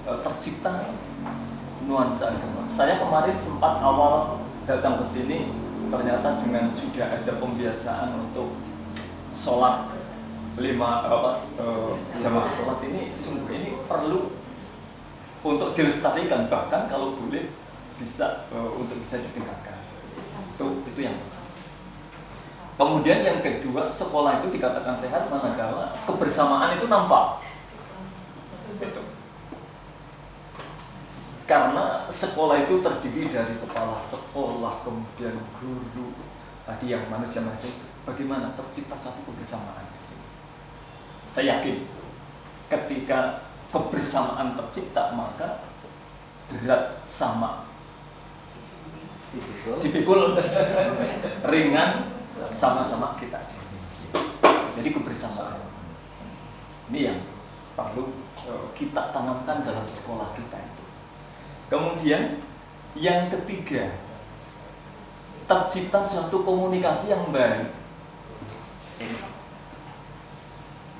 tercipta nuansa agama. Saya kemarin sempat awal datang ke sini, ternyata dengan sudah ada pembiasaan untuk sholat jamaah sholat ini, sungguh ini perlu untuk dilestarikan, bahkan kalau boleh bisa untuk bisa ditingkatkan. Itu yang pertama. Kemudian yang kedua, sekolah itu dikatakan sehat manakala kebersamaan itu nampak. Itu. Karena sekolah itu terdiri dari kepala sekolah, kemudian guru, tadi yang manusia-manusia itu. Bagaimana tercipta satu kebersamaan di sini? Saya yakin ketika kebersamaan tercipta, maka berat sama dipikul, ringan sama-sama kita. Jadi kebersamaan ini yang perlu kita tanamkan dalam sekolah kita itu. Kemudian yang ketiga, tercipta suatu komunikasi yang baik.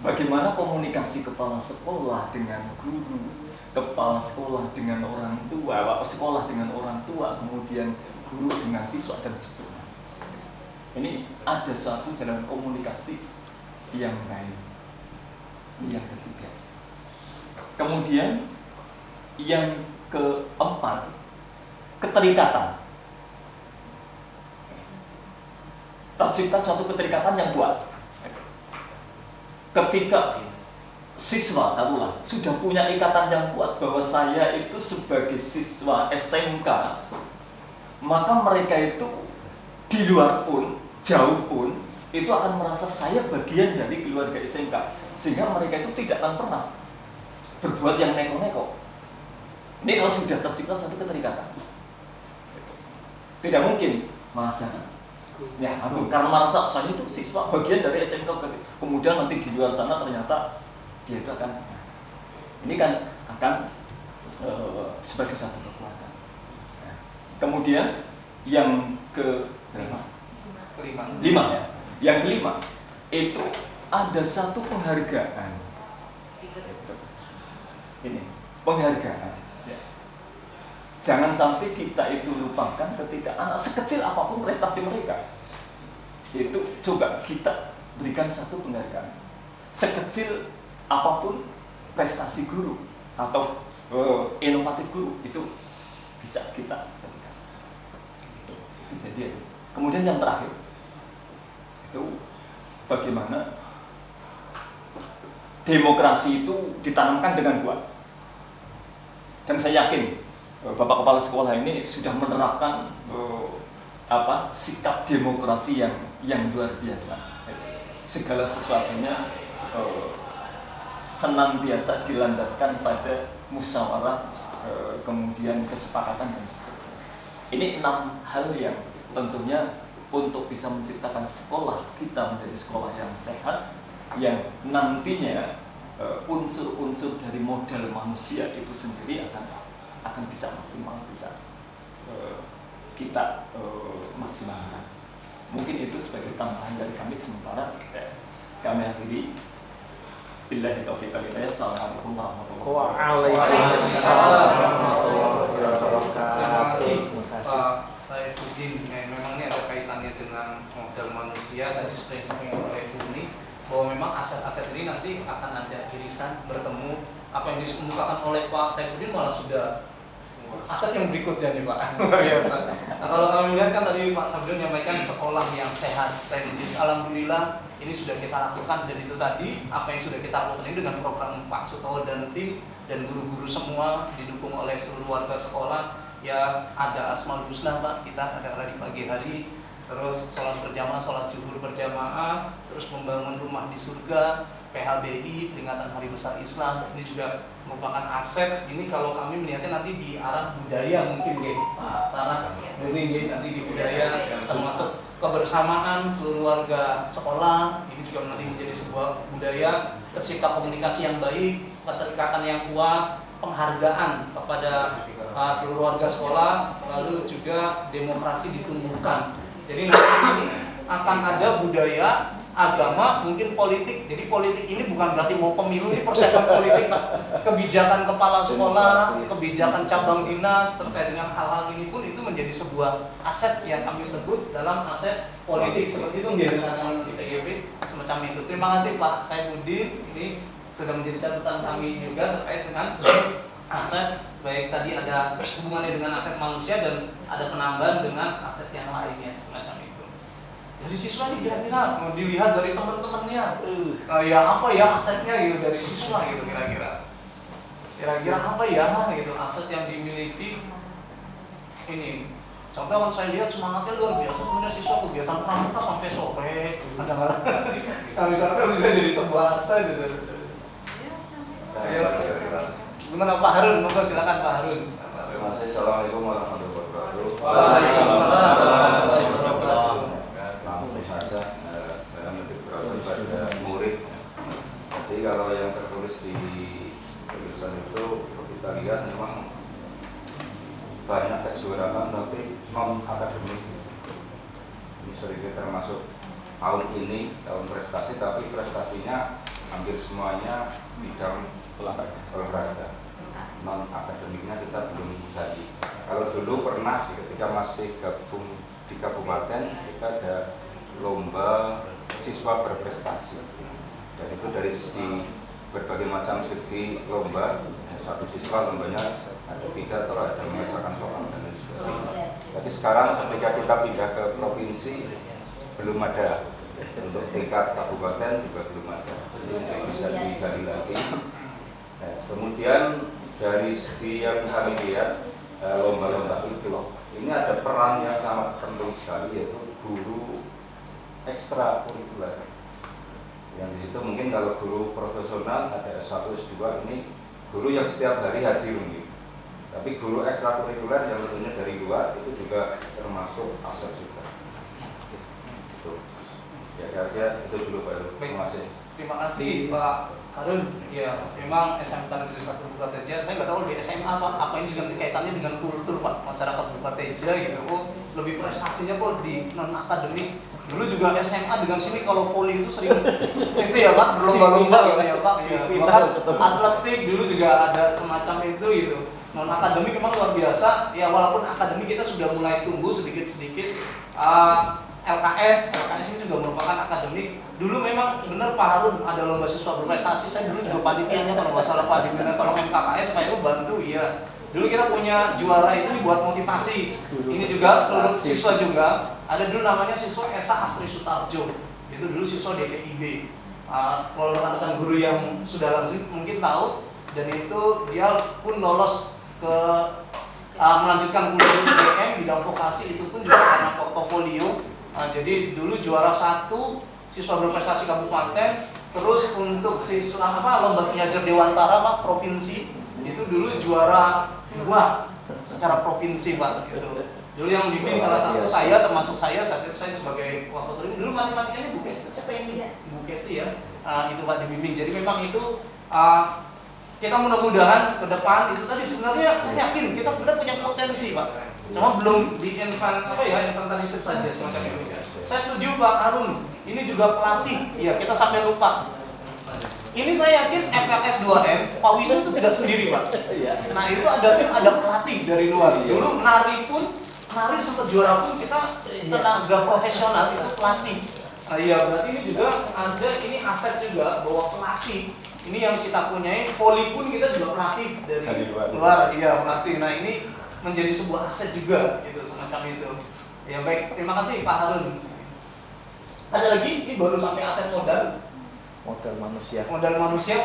Bagaimana komunikasi kepala sekolah dengan guru, kepala sekolah dengan orang tua, sekolah dengan orang tua, kemudian guru dengan siswa dan sebagainya. Ini ada suatu dalam komunikasi yang baik. Ini yang ketiga. Kemudian yang keempat, keterikatan. Tercipta suatu keterikatan yang kuat. Ketika siswa, taruhlah, sudah punya ikatan yang kuat bahwa saya itu sebagai siswa SMK, maka mereka itu di luar pun, jauh pun, itu akan merasa saya bagian dari keluarga SMK, sehingga mereka itu tidak akan pernah berbuat yang neko-neko. Ini kalau sudah tercipta satu keterikatan, tidak mungkin masa ya aku karena merasa saya itu siswa bagian dari SMK, kemudian nanti di luar sana ternyata dia itu akan, ini kan akan sebagai satu kekuatan. Kemudian yang kelima ya, yang kelima itu ada satu penghargaan. Ini penghargaan. Jangan sampai kita itu lupakan ketika anak sekecil apapun prestasi mereka, itu coba kita berikan satu penghargaan. Sekecil apapun prestasi guru atau inovatif guru, itu bisa kita jadikan. Itu jadi itu. Kemudian yang terakhir itu bagaimana demokrasi itu ditanamkan dengan kuat. Dan saya yakin Bapak Kepala Sekolah ini sudah menerapkan sikap demokrasi yang luar biasa. Segala sesuatunya senantiasa dilandaskan pada musyawarah, kemudian kesepakatan dan seterusnya. Ini 6 hal yang tentunya untuk bisa menciptakan sekolah kita menjadi sekolah yang sehat, yang nantinya unsur-unsur dari modal manusia itu sendiri akan bisa maksimal, bisa kita maksimalkan. Mungkin itu sebagai tambahan dari kami, sementara kami akhiri. Billahi taufiq wal hidayah. Assalamualaikum warahmatullahi wabarakatuh. Terima kasih Pak Saifuddin. Memang ini ada kaitannya dengan modal manusia. Tadi seperti yang oleh Buni, bahwa memang aset-aset ini nanti akan ada irisan bertemu. Apa yang dikemukakan oleh Pak Saifuddin malah sudah aset yang berikutnya nih Pak. Luar biasa. Nah, kalau kami lihat kan tadi Pak Sabdun menyampaikan sekolah yang sehat, strategis. Alhamdulillah ini sudah kita lakukan, dan itu tadi apa yang sudah kita lakukan ini dengan program Pak Sutowo dan tim dan guru-guru semua didukung oleh seluruh warga sekolah. Ya ada Asmaul Husna Pak, kita ada di pagi hari, terus sholat berjamaah, sholat zuhur berjamaah, terus membangun rumah di surga, PHBI, peringatan Hari Besar Islam, ini juga merupakan aset. Ini kalau kami melihatnya nanti di arah budaya mungkin Pak Saras, ini nanti di budaya, termasuk kebersamaan seluruh warga sekolah, ini juga nanti menjadi sebuah budaya, tercipta komunikasi yang baik, keterikatan yang kuat, penghargaan kepada seluruh warga sekolah, lalu juga demokrasi ditumbuhkan. Jadi nanti ini akan ada budaya agama, mungkin politik. Jadi politik ini bukan berarti mau pemilu, ini persiapan politik, kebijakan kepala sekolah, kebijakan cabang dinas terkait dengan hal-hal ini pun itu menjadi sebuah aset yang kami sebut dalam aset politik. Seperti itu yang di TGB semacam itu. Terima kasih Pak Saifuddin, ini sudah menjadi catatan kami juga terkait dengan aset, baik tadi ada hubungannya dengan aset manusia dan ada penambahan dengan aset yang lainnya semacam itu. Dari siswa ini kira-kira mau dilihat dari teman-temannya, ya apa ya asetnya gitu dari siswa gitu kira-kira apa ya gitu aset yang dimiliki ini. Contoh kan saya lihat semangatnya luar biasa punya siswa kegiatan pramuka sampai sore kadang-kadang. Nah misalnya kan bisa jadi sebuah aset gitu. Gimana Pak Harun? Monggo silakan Pak Harun. Terima kasih. Assalamualaikum warahmatullahi wabarakatuh. Waalaikumsalam warahmatullahi wabarakatuh. Langsung saja saya lebih berasal pada murid. Jadi kalau yang tertulis di tulisan itu kita lihat memang banyak kejuaraan tapi non akademik. Ini sedikit termasuk tahun ini tahun prestasi, tapi prestasinya hampir semuanya bidang olahraga. Non akademiknya kita belum jadi. Kalau dulu pernah ketika masih gabung di kabupaten kita ada lomba siswa berprestasi, dan itu dari segi berbagai macam segi lomba. Satu siswa lombanya ada pidato, ada mengerjakan soal dan lain sebagainya. Tapi sekarang ketika kita pindah ke provinsi belum ada, untuk tingkat kabupaten juga belum ada, jadi bisa digali lagi. Nah, kemudian dari segi yang kami lihat lomba-lomba itu ini ada peran yang sangat penting sekali, yaitu guru ekstrakurikuler. Yang di situ mungkin kalau guru profesional ada S1, S2, ini guru yang setiap hari hadir mungkin. Tapi guru ekstrakurikuler yang tentunya dari luar itu juga termasuk aset juga. Itu. Ya kira-kira itu dulu Pak. Terima kasih. Terima kasih Pak Harun. Ya, memang SMK Negeri 1 Bukateja, saya nggak tahu di SMA apa ini juga kaitannya dengan kultur Pak masyarakat Bukateja gitu. Oh, lebih prestasinya kok di non akademik. Dulu juga SMA dengan sini kalau voli itu sering itu ya Pak, berlomba-lomba gitu ya Pak. Ya, bahkan atletik dulu juga ada semacam itu gitu. Non akademik memang luar biasa. Ya walaupun akademik kita sudah mulai tumbuh sedikit-sedikit. LKS ini juga merupakan akademik. Dulu memang benar Pak Harun ada lomba siswa berprestasi. Saya dulu juga panitianya kalau nggak salah Pak, diminta tolong MKKS Pak Heru bantu ya. Dulu kita punya juara itu buat motivasi. Ini juga seluruh siswa juga. Ada dulu namanya siswa Esa Astri Sutarjo. Itu dulu siswa DPIB. Kalau rekan-rekan guru yang sudah langsung mungkin tahu, dan itu dia pun lolos ke melanjutkan kuliah di UGM bidang vokasi, itu pun juga karena portofolio. Jadi dulu juara 1 siswa berprestasi kabupaten, terus untuk siswa lomba Ki-Hajar Dewantara Pak provinsi itu dulu juara 2 secara provinsi Pak gitu. Dulu yang bimbing salah satu saya, termasuk saya sebagai waktu itu dulu matematikanya Bu Kesi, siapa yang Bu Kesi ya, itu Pak dibimbing. Jadi memang itu kita mudah-mudahan ke depan itu tadi sebenarnya saya yakin kita sebenarnya punya potensi Pak. Cuma belum di inventarisir saja semacam itu. Saya setuju Pak Harun. Ini juga pelatih. Ya, kita sampai lupa. Ini saya yakin FLS 2M, Pak Wisnu itu tidak sendiri Pak. Nah itu ada pelatih dari luar. Dulu nari sempat juara pun kita tenaga profesional itu pelatih. Nah iya berarti ini juga ada ini aset juga bahwa pelatih ini yang kita punyai. Voli pun kita juga pelatih dari luar. Iya pelatih. Nah ini menjadi sebuah aset juga gitu semacam itu. Ya baik, terima kasih Pak Harun. Ada lagi, ini baru sampai aset modal manusia. Modal manusia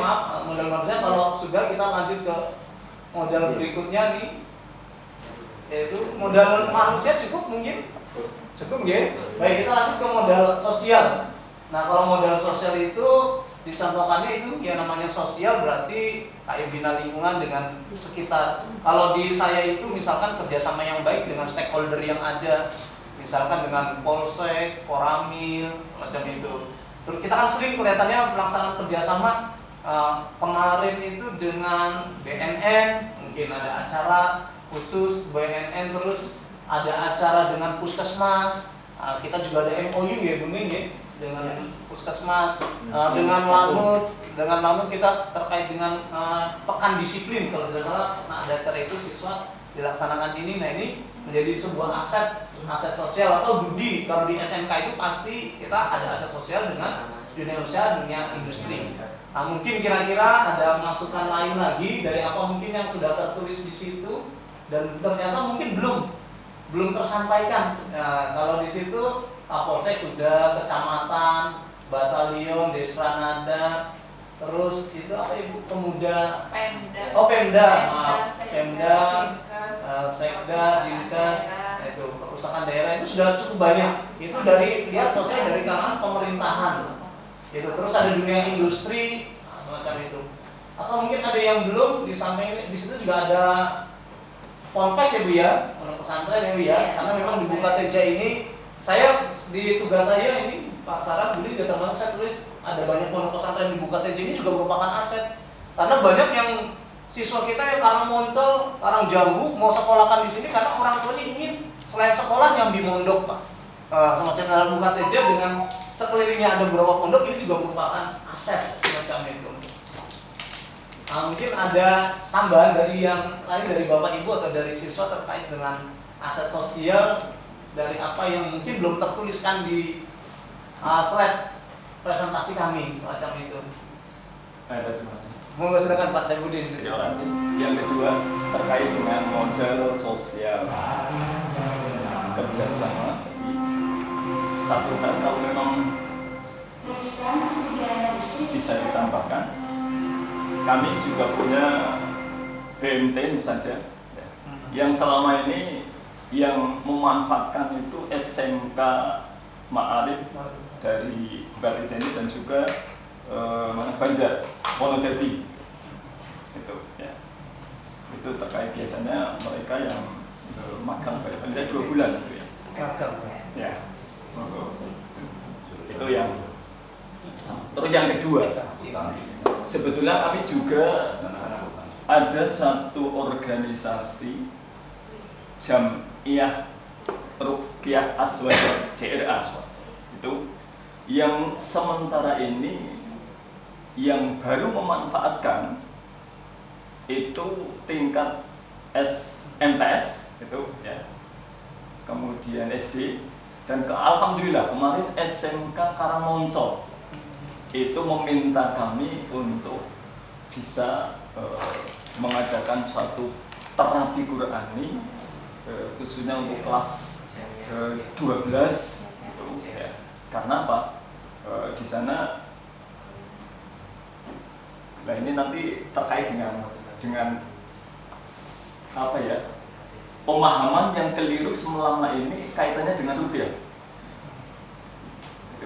kalau sudah kita lanjut ke modal berikutnya nih, yaitu modal manusia cukup mungkin? Cukup ya? Baik, kita lanjut ke modal sosial. Nah kalau modal sosial itu dicontohkannya itu yang namanya sosial berarti kayak bina lingkungan dengan sekitar. Kalau di saya itu misalkan kerjasama yang baik dengan stakeholder yang ada, misalkan dengan Polsek, Koramil, semacam itu. Terus kita kan sering kelihatannya pelaksanaan kerjasama kemarin itu dengan BNN, mungkin ada acara khusus BNN, terus ada acara dengan Puskesmas. Kita juga ada MOU ya, Bung ya. dengan puskesmas, dengan Lanut kita terkait dengan pekan disiplin kalau tidak salah. Nah, ada acara itu siswa dilaksanakan ini. Nah, ini menjadi sebuah aset sosial atau budi. Kalau di SMK itu pasti kita ada aset sosial dengan dunia usaha, dunia industri. Nah, mungkin kira-kira ada masukan lain lagi dari apa mungkin yang sudah tertulis di situ dan ternyata mungkin belum tersampaikan. Kalau di situ Kapolsek sudah, kecamatan, batalion, Despranada, terus itu apa Ibu, pemuda, Pemda, Sekda, Dinkes, itu perpustakaan daerah itu sudah cukup banyak. Itu dari lihat sosial dari kalangan pemerintahan. Itu terus ada dunia industri semacam itu. Atau mungkin ada yang belum disampaikan. Di situ juga ada ponpes ya Bu ya, pondok pesantren ya Bu ya. Karena memang di Buka Teja ini saya di tugas saya ini Pak Sarah dulu juga termasuk saya tulis ada banyak pondok pesantren di Buka Teja ini juga merupakan aset. Karena banyak yang siswa kita yang Karangmoncol, Karangjangu mau sekolahkan di sini karena orang tuanya ingin selain sekolah nyambi mondok Pak. Semacam dalam Buka Teja dengan sekelilingnya ada beberapa pondok ini juga merupakan aset semacam itu. Nah, mungkin ada tambahan dari yang lain dari Bapak Ibu atau dari siswa terkait dengan aset sosial dari apa yang mungkin belum tertuliskan di slide presentasi kami semacam itu. Monggo silakan Pak Saifuddin. Terima kasih. Yang kedua terkait dengan modal sosial kerjasama. Satu hal kalau memang bisa ditambahkan, kami juga punya BMT misalnya yang selama ini yang memanfaatkan itu SMK Ma'arif dari Bali Jeni dan juga Banjar, Wonodadi itu ya. Itu terkait biasanya mereka yang magang paling 2 bulan gitu ya. Magang. Ya. Itu yang terus yang kedua, sebetulnya kami juga ada satu organisasi Jam'iyah Ruqyah Aswaja JRA itu yang sementara ini yang baru memanfaatkan itu tingkat MTS itu ya, kemudian SD dan alhamdulillah kemarin SMK Karangmoncol itu meminta kami untuk bisa mengadakan suatu terapi Qurani khususnya untuk kelas 12 gitu, ya. Karena apa? Di sana, nah ini nanti terkait dengan apa ya? Pemahaman yang keliru selama ini kaitannya dengan ruqyah.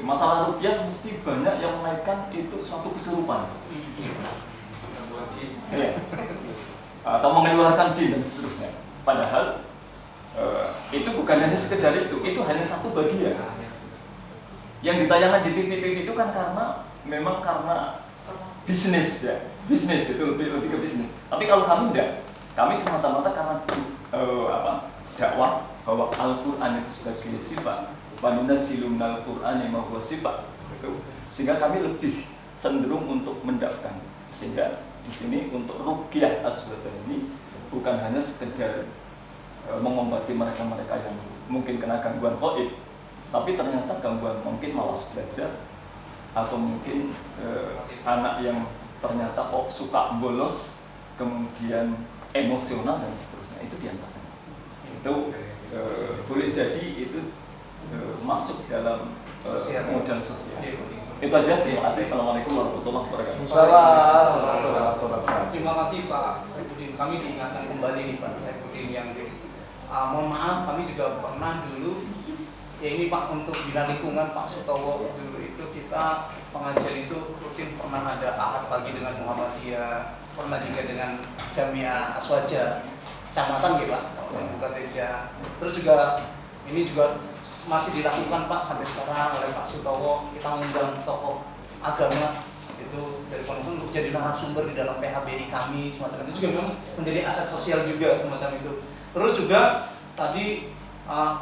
Masalah ruqyah mesti banyak yang menaikkan itu suatu kesurupan, ya. Atau mengeluarkan jin dan seterusnya. Padahal itu bukan hanya sekedar itu hanya satu bagian. Yang ditayangkan di TV itu kan memang karena bisnis ya, bisnis itu lebih ke bisnis. Tapi kalau kami tidak, kami semata-mata karena dakwah bahwa Al-Quran itu sebagai sifat, wanunazzilu minal Qur'ani ma huwa sifat, sehingga kami lebih cenderung untuk mendapatkan. Sehingga di sini untuk Ruqyah Aswaja ini bukan hanya sekedar mengobati mereka-mereka yang mungkin kena gangguan gaib, tapi ternyata gangguan mungkin malas belajar atau mungkin anak yang ternyata suka bolos, kemudian emosional dan seterusnya, itu diantaranya. Itu boleh jadi itu masuk dalam modal sosial. Itu aja, terima kasih. Assalamualaikum warahmatullahi wabarakatuh. Terima kasih Pak Saifuddin. Kami diingatkan kembali nih Pak Saifuddin yang mohon maaf, kami juga pernah dulu ya ini Pak untuk bina lingkungan Pak Sutowo dulu itu kita pengajian itu rutin pernah ada ahad pagi dengan Muhammadiyah, pernah juga dengan Jam'iyah Aswaja kecamatan gitu Pak, yang Buka Teja. Terus juga ini juga masih dilakukan Pak sampai sekarang oleh Pak Sutowo. Kita mengundang tokoh agama itu dari pondok untuk jadi narasumber di dalam PHBI kami semacam itu juga memang menjadi aset sosial juga semacam itu. Terus juga tadi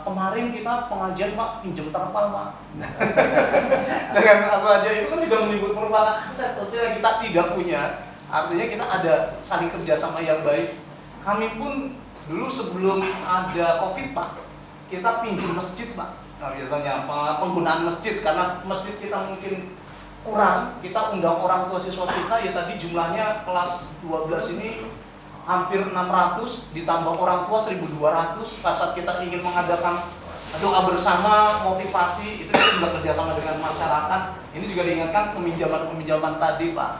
kemarin kita pengajian Pak pinjam terpal Pak. Dengan aswaja itu kan juga merupakan aset sosial yang kita tidak punya. Artinya kita ada saling kerjasama yang baik. Kami pun dulu sebelum ada COVID Pak, kita pinjam masjid Pak. Nah biasanya penggunaan masjid karena masjid kita mungkin kurang, kita undang orang tua siswa kita ya tadi jumlahnya kelas 12 ini hampir 600 ditambah orang tua 1.200. Saat kita ingin mengadakan doa bersama, motivasi, itu kita juga kerjasama dengan masyarakat. Ini juga diingatkan peminjaman tadi Pak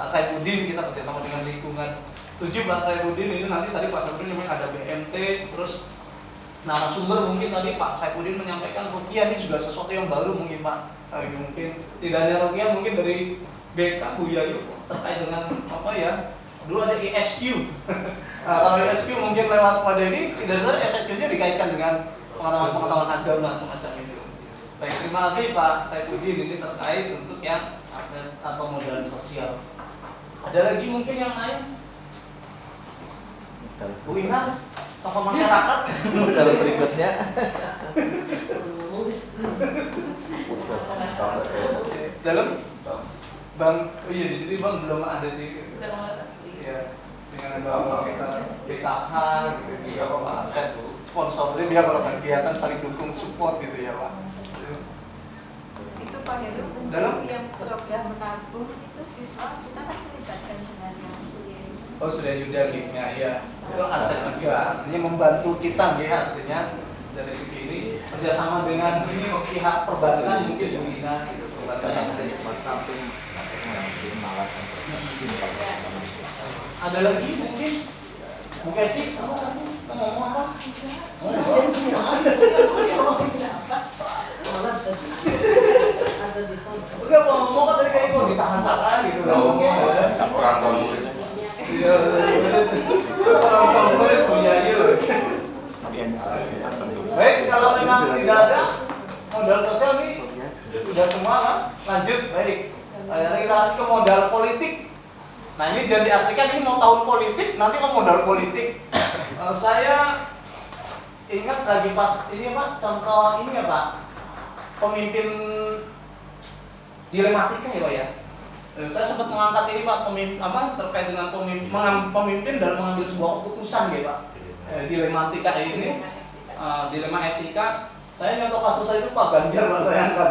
Saifuddin, kita kerjasama dengan lingkungan. Tujuh Pak Saifuddin ini nanti tadi Pak Saifuddin ada BMT, terus narasumber mungkin tadi Pak Saifuddin menyampaikan ruqyah ini juga sesuatu yang baru mungkin Pak. Mungkin tidak hanya ruqyah, mungkin dari BK Bu Yayu terkait dengan apa ya? Dulu ada ISQ. Kalau ISQ mungkin lewat pada ini tidak ada ISQ-nya dikaitkan dengan pengetahuan agama semacam itu. Baik, terima kasih Pak Saifuddin ini terkait untuk yang aset atau modal sosial. Ada lagi mungkin yang lain? Bu Inar, tokoh masyarakat. Modal berikutnya. Dalam Bang, oh iya di sini Bang belum ada sih. Ya, dengan Bang kita BKH gitu ya Pak aset sponsornya biar kalau kegiatan saling dukung support gitu ya Pak. Itu Pak Heru Dalam? yang program menabung itu siswa kita kan melibatkan dengan yang Surya itu. Oh sudah Yuda gitu ya, itu aset juga artinya membantu kita ya artinya dari segi ini kerjasama dengan ini pihak perbankan mungkin Bu Ina gitu perbankan yang ada di samping. Ada lagi mungkin Bu Kesi, kamu ngomong apa? Udah mau ngomong kan tadi kayak mau ditahan-tahan gitu Orang tua murid. Iya, orang tua murid punya yuk. Baik, kalau memang tidak ada modal sosial nih sudah semua kan? Lanjut, baik. Akhirnya kita lanjut ke modal politik. Nah ini jangan diartikan ini mau tahun politik, nanti mau modal politik. Saya ingat lagi pas ini Pak, contoh ini ya Pak, pemimpin dilematika ya Pak ya. Saya sempat mengangkat ini Pak, terkait dengan pemimpin dalam mengambil sebuah keputusan ya Pak. Dilematika ini, dilema etika. Saya nyontoh kasus saya itu Pak Ganjar Pak saya angkat.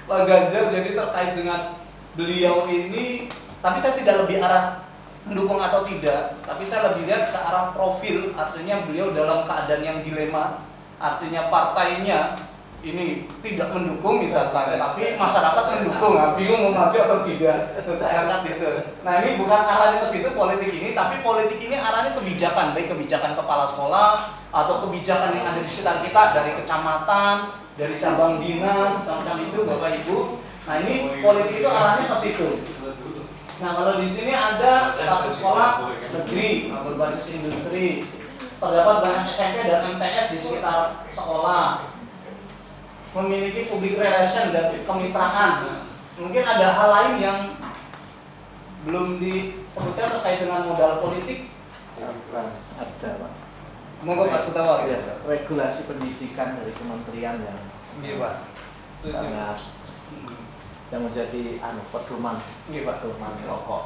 Pak Ganjar jadi terkait dengan beliau ini, tapi saya tidak lebih arah mendukung atau tidak, tapi saya lebih lihat ke arah profil, artinya beliau dalam keadaan yang dilema, artinya partainya ini tidak mendukung misalkan, tapi masyarakat mendukung, bingung mau maju atau tidak, saya angkat itu. Nah ini bukan arahnya ke situ politik ini, tapi politik ini arahnya kebijakan, baik kebijakan kepala sekolah atau kebijakan yang ada di sekitar kita dari kecamatan, dari cabang dinas, semacam itu Bapak Ibu. Nah ini politik itu arahnya ke situ. Nah kalau di sini ada satu sekolah negeri berbasis industri, terdapat banyak SMP dan MTS di sekitar sekolah, memiliki public relation dan kemitraan. Mungkin ada hal lain yang belum disebutkan terkait dengan modal politik. Ada Pak. Monggo Pak Sutawa. Ya, regulasi pendidikan dari kementerian yang Iya Pak. sangat yang menjadi pedoman Iya Pak. pokok.